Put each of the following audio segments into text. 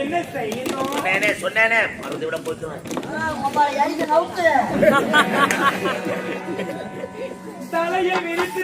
என்ன செய்யணும் சொன்னேனே மருந்து விட போச்சு தலையை விரித்து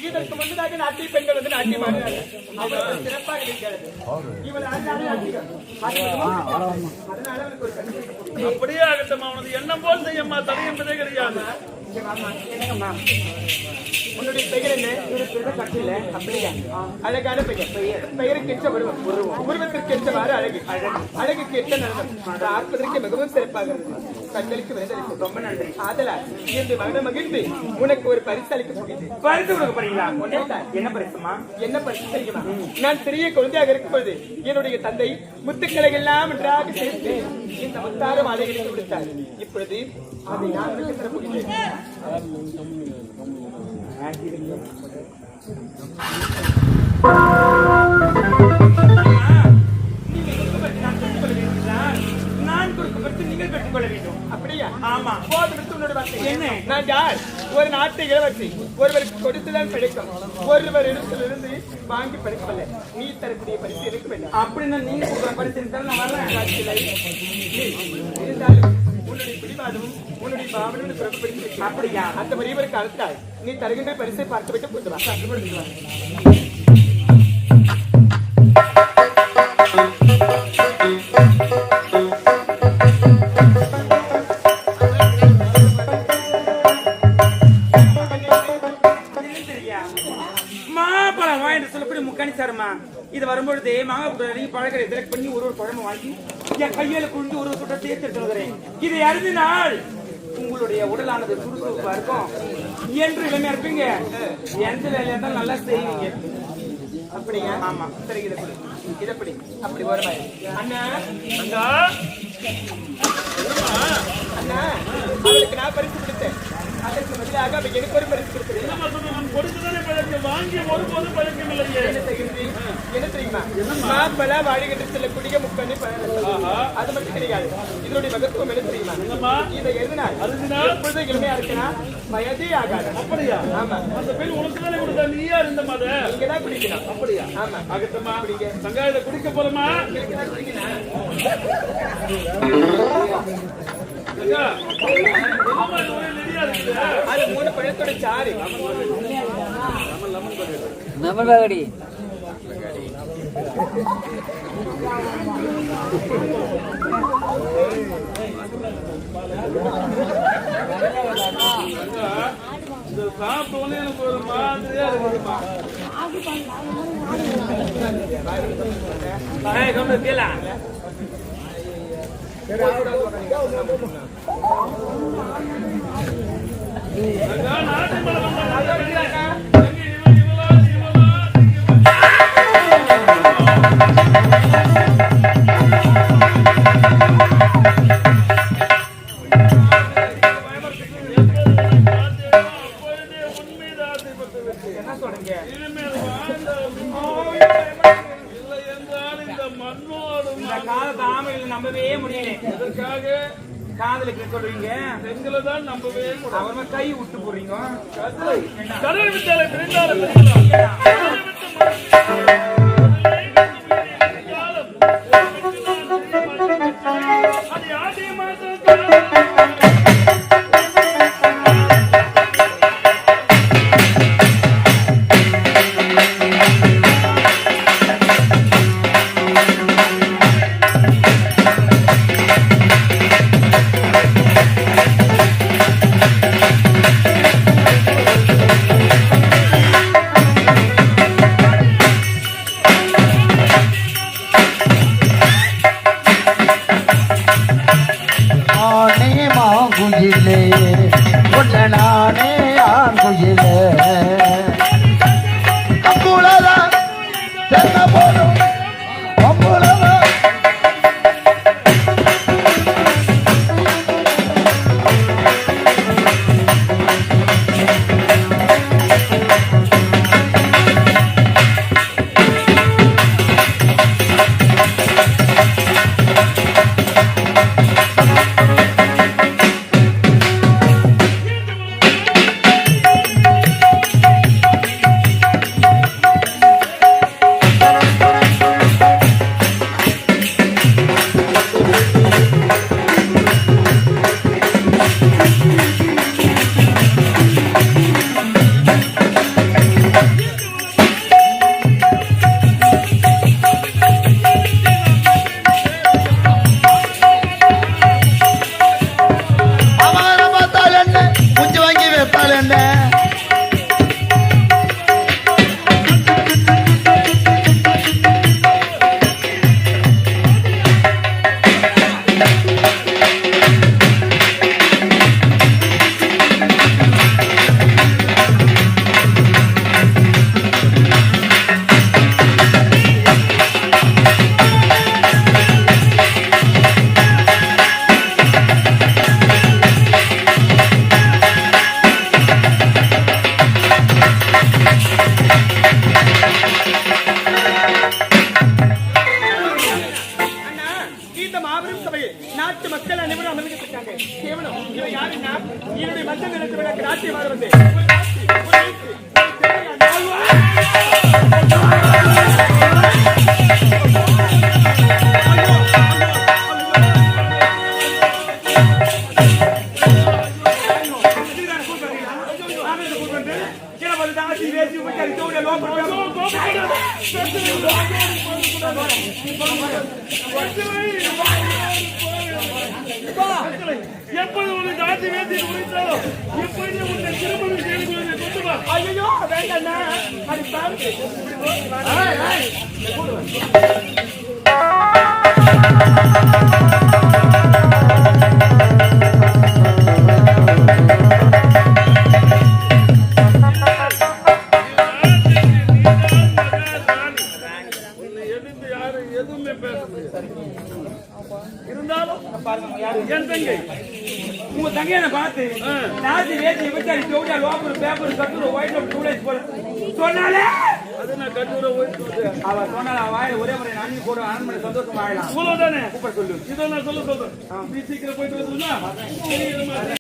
இதற்கு முன்னதாக நாட்டிய பெண்கள் வந்து நாட்டியம் ஆடுகிறார்கள். சிறப்பாக இருக்கிறது. இவள் அப்படியே ஆகட்டும். அவனது எண்ணம் போல் செய்யம்மா தடை என்பதே கிடையாது. என்னங்கம்மா உன்னுடைய பெயர் என்ன? கட்டில அப்படியா? அழகான பெயர். பெயருக்கு ஏற்ற உருவம், உருவத்திற்கு ஏற்றவாறு அழகு, அழகுக்கு ஏற்ற நடனம் பார்ப்பதற்கு மிகவும் சிறப்பாக கண்களுக்கு விருந்தளிக்கும். ரொம்ப நன்றி. ஆதலால் இன்று மகன மகிழ்ந்து உனக்கு ஒரு பரிசு அளிக்க போகிறது. பரிசு கொடுக்க போறீங்களா? என்ன பரிசுமா? என்ன பரிசு தெரியுமா? நான் சிறிய குழந்தையாக இருக்கும் பொழுது என்னுடைய தந்தை முத்துக்களை எல்லாம் ஒன்றாக சேர்த்து இந்த முத்தார மாலைகளை கொடுத்தார். இப்பொழுது அதை நான் உனக்கு தரப்போகிறேன். நான் கொடுக்கப்பட்டு நீங்கள் பெற்றுக்கொள்ள வேண்டும். அப்படியா? ஆமா. என்ன? நான் யார்? ஒரு நாட்டு இளவரசி. ஒருவருக்கு கொடுத்துதான் கிடைக்கும், ஒருவர் இடத்திலிருந்து வாங்கி படிக்கவில்லை. நீ தரக்கூடிய பரிசு எனக்கு வேண்டாம். அப்படின்னா நீங்க கொடுக்குற பரிசு நான் வரேன். இருந்தாலும் உன்னுடைய பிடிவாதமும் உன்னுடைய பாவனும் பிறப்பிடித்து அப்படியா? அந்த வரியவருக்கு அழுத்தாய். நீ தருகின்ற பரிசை பார்த்து விட்டு கொண்டு வா. இது வரும்பொழுது மாங்காய் பழங்களை செலக்ட் பண்ணி ஒரு பழமை வாங்கி என் கையில குளிந்து ஒரு சுட்ட தேர்ந்தெடுத்துகிறேன். இதை அறிந்தினால் உங்களுடைய உடலானது சுறுசுறுப்பா இருக்கும் என்று இளமையா இருப்பீங்க. எந்த வேலையா இருந்தாலும் நல்லா செய்வீங்க. அப்படிங்க? ஆமா. சரி, இதப்படி அப்படி வருமா? அண்ணா அண்ணா அண்ணா அவளுக்கு நான் பரிசு கொடுத்தேன். அதற்கு பதிலாக அவ எனக்கு ஒரு பரிசு கொடுத்தேன். வாங்கி ஒருபோதும் பழக்கம் இல்லையே. என்ன தெரியுமா? மாப்பழ வாழிகிட்டு செல்லக்கூடிய முக்கண்ணி பழம். அது மட்டும் கிடையாது. இதனுடைய மகத்துவம் என்ன தெரியுமா? இதை எதுனால் எப்பொழுதும் இளமையா இருக்குன்னா வயதே ஆகாது. அப்படியா? ஆமா. அந்த பெண் உனக்கு தானே கொடுத்தா, நீ யார் இந்த மத? நீங்க தான் குடிக்கணும். அப்படியா? ஆமா. அகத்தமா குடிக்க சங்காயத்தை குடிக்க போறோமா? அது 3 பழத்தோட சாறு. நமல்பாகடி இந்த சாப்பிட்டோன்னு எனக்கு ஒரு மாதிரியா இருக்குமா? நம்பவே முடியல. எதற்காக காதலுக்கு சொல்றீங்க? பெண்களை தான் நம்பவே முடியல. அவன் கை விட்டு போறீங்க. கடல் விட்டாலே பிரிந்தாலும் லஞ்சம் எடுத்து எனக்கு நாட்டியமாக வந்து எப்போது உன்னை தாத்தி வேத்தி முடித்தாலோ எப்போது உன்னை திருமணம் செய்து கொண்டு கொண்டு வா. ஐயோ வேண்டாண்ணா அது பாருங்க உன்னை எதிர்த்து யாரும் எதுவுமே பேச முடியாது. இருந்தாலும் என் தங்கை உங்க தங்கையை பார்த்து நாசி வேசி விட்டாரி ஜோடியா லோக்கல் பேப்பர் கட்டுற ஒயிட் ஆஃப் 2 டேஸ் போல சொன்னாலே அது நான் கட்டுரை ஓய்ட்டு அவ சொன்னால வாயில ஒரே முறை நான் கூட ஆன் பண்ணி சந்தோஷமா ஆயிடலாம் இவ்வளவுதானே கூப்பிட சொல்லு இதை நான் சொல்ல சொல்றேன். நீ சீக்கிரம் போயிட்டு வந்துருந்தா